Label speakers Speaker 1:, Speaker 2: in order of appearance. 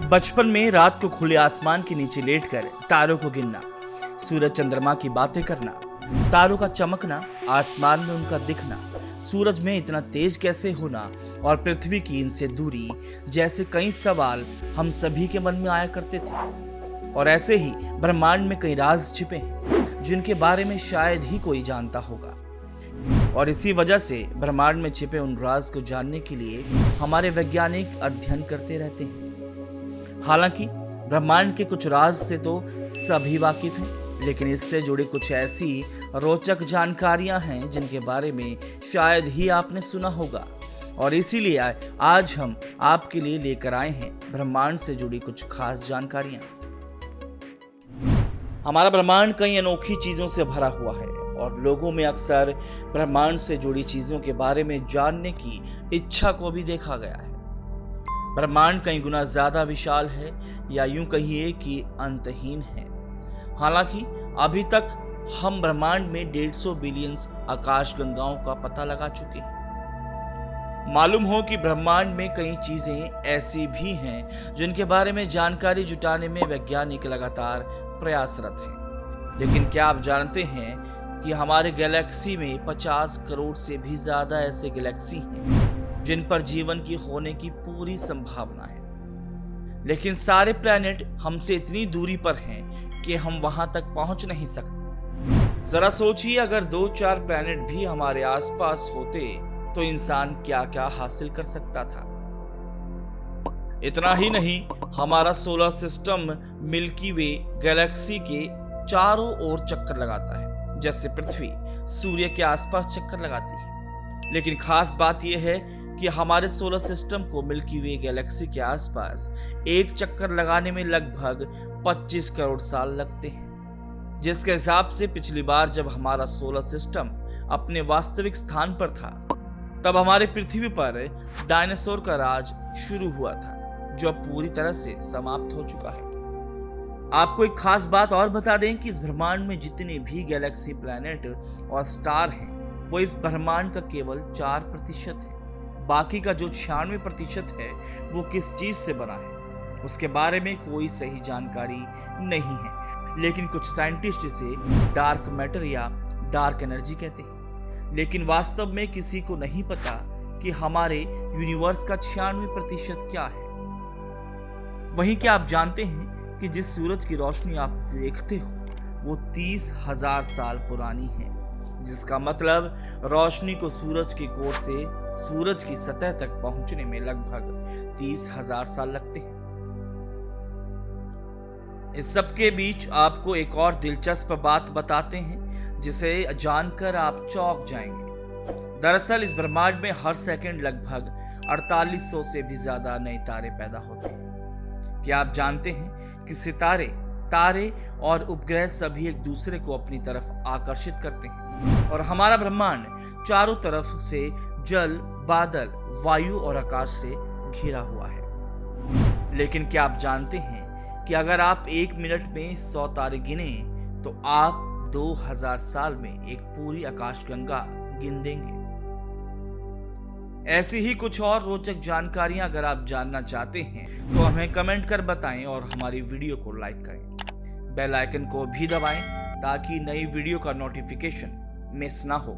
Speaker 1: बचपन में रात को खुले आसमान के नीचे लेटकर तारों को गिनना, सूरज चंद्रमा की बातें करना, तारों का चमकना, आसमान में उनका दिखना, सूरज में इतना तेज कैसे होना और पृथ्वी की इनसे दूरी जैसे कई सवाल हम सभी के मन में आया करते थे। और ऐसे ही ब्रह्मांड में कई राज छिपे हैं जिनके बारे में शायद ही कोई जानता होगा। और इसी वजह से ब्रह्मांड में छिपे उन राज को जानने के लिए हमारे वैज्ञानिक अध्ययन करते रहते हैं। हालांकि ब्रह्मांड के कुछ राज से तो सभी वाकिफ हैं, लेकिन इससे जुड़ी कुछ ऐसी रोचक जानकारियां हैं जिनके बारे में शायद ही आपने सुना होगा। और इसीलिए आज हम आपके लिए लेकर आए हैं ब्रह्मांड से जुड़ी कुछ खास जानकारियां। हमारा ब्रह्मांड कई अनोखी चीजों से भरा हुआ है और लोगों में अक्सर ब्रह्मांड से जुड़ी चीजों के बारे में जानने की इच्छा को भी देखा गया है। ब्रह्मांड कई गुना ज्यादा विशाल है या यूं कहिए कि अंतहीन है। हालांकि अभी तक हम ब्रह्मांड में 150 बिलियन आकाशगंगाओं का पता लगा चुके हैं। मालूम हो कि ब्रह्मांड में कई चीजें ऐसी भी हैं जिनके बारे में जानकारी जुटाने में वैज्ञानिक लगातार प्रयासरत हैं। लेकिन क्या आप जानते हैं कि हमारे गैलेक्सी में 50 करोड़ से भी ज्यादा ऐसे गैलेक्सी हैं जिन पर जीवन की होने की पूरी संभावना है। लेकिन सारे प्लैनेट हमसे इतनी दूरी पर हैं कि हम वहां तक पहुंच नहीं सकते। जरा सोचिए, अगर 2-4 प्लैनेट भी हमारे आसपास होते तो इंसान क्या क्या हासिल कर सकता था। इतना ही नहीं, हमारा सोलर सिस्टम मिल्की वे गैलेक्सी के चारों ओर चक्कर लगाता है, जैसे पृथ्वी सूर्य के आसपास चक्कर लगाती है। लेकिन खास बात यह है कि हमारे सोलर सिस्टम को मिल्की वे गैलेक्सी के आसपास एक चक्कर लगाने में लगभग 25 करोड़ साल लगते हैं, जिसके हिसाब से पिछली बार जब हमारा सोलर सिस्टम अपने वास्तविक स्थान पर था तब हमारे पृथ्वी पर डायनासोर का राज शुरू हुआ था, जो अब पूरी तरह से समाप्त हो चुका है। आपको एक खास बात और बता दें कि इस ब्रह्मांड में जितने भी गैलेक्सी, प्लैनेट और स्टार हैं वो इस ब्रह्मांड का केवल 4% है। बाकी का जो 96% है वो किस चीज से बना है उसके बारे में कोई सही जानकारी नहीं है। लेकिन कुछ साइंटिस्ट इसे डार्क मैटर या डार्क एनर्जी कहते हैं। लेकिन वास्तव में किसी को नहीं पता कि हमारे यूनिवर्स का 96% क्या है। वहीं क्या आप जानते हैं कि जिस सूरज की रोशनी आप देखते हो वो 30,000 साल पुरानी है, जिसका मतलब रोशनी को सूरज की कोर से सूरज की सतह तक पहुंचने में लगभग 30,000 साल लगते हैं। इस सब के बीच आपको एक और दिलचस्प बात बताते हैं जिसे जानकर आप चौंक जाएंगे। दरअसल इस ब्रह्मांड में हर सेकंड लगभग 4800 से भी ज्यादा नए तारे पैदा होते हैं। क्या आप जानते हैं कि सितारे, तारे और उपग्रह सभी एक दूसरे को अपनी तरफ आकर्षित करते हैं और हमारा ब्रह्मांड चारों तरफ से जल, बादल, वायु और आकाश से घिरा हुआ है। लेकिन क्या आप जानते हैं कि अगर आप 1 मिनट में 100 तारे गिने तो आप 2000 साल में एक पूरी आकाशगंगा गिन देंगे। ऐसी ही कुछ और रोचक जानकारियां अगर आप जानना चाहते हैं तो हमें कमेंट कर बताएं और हमारी वीडियो को लाइक करें। बेल आइकन को भी दबाएं ताकि नई वीडियो का नोटिफिकेशन मिस ना हो।